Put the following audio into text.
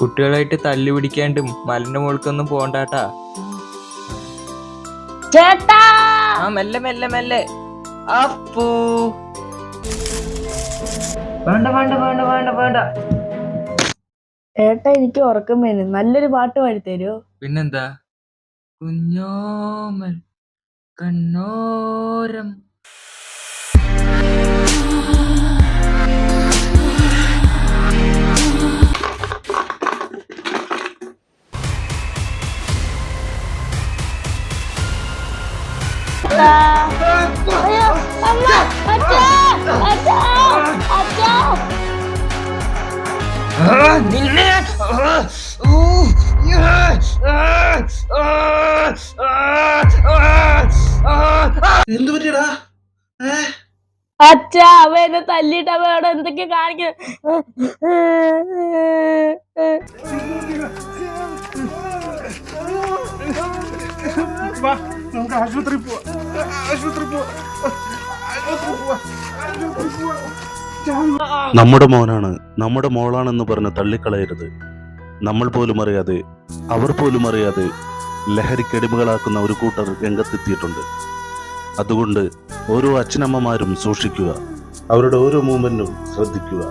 കുട്ടികളായിട്ട് തല്ലു പിടിക്കാണ്ടും മലന്റെ മുകൾക്കൊന്നും പോണ്ടാട്ടാ. ചേട്ടാ ആ മെല്ലെ മെല്ലെ മെല്ലെ. അപ്പൂ വേണ്ട വേണ്ട വേണ്ട വേണ്ട വേണ്ട. ചേട്ടാ എനിക്ക് ഉറക്കം വരുന്നു, നല്ലൊരു പാട്ട് പാടി തരുമോ? പിന്നെന്താ? കുഞ്ഞോമൽ കണ്ണോരം. എന്തു പറ്റിയടാ? അച്ഛ അവ എന്നെ തല്ലിട്ട് അവ അവിടെ എന്തൊക്കെ കാണിക്കുന്നു. നമുക്ക് ആശുപത്രി പോവാ. നമ്മുടെ മോനാണ്, നമ്മുടെ മോളാണെന്ന് പറഞ്ഞ് തള്ളിക്കളയരുത്. നമ്മൾ പോലും അറിയാതെ, അവർ പോലും അറിയാതെ ലഹരിക്കടിമകളാക്കുന്ന ഒരു കൂട്ടർ രംഗത്തെത്തിയിട്ടുണ്ട്. അതുകൊണ്ട് ഓരോ അച്ഛനമ്മമാരും സൂക്ഷിക്കുക, അവരുടെ ഓരോ മൂവ്മെന്റും ശ്രദ്ധിക്കുക.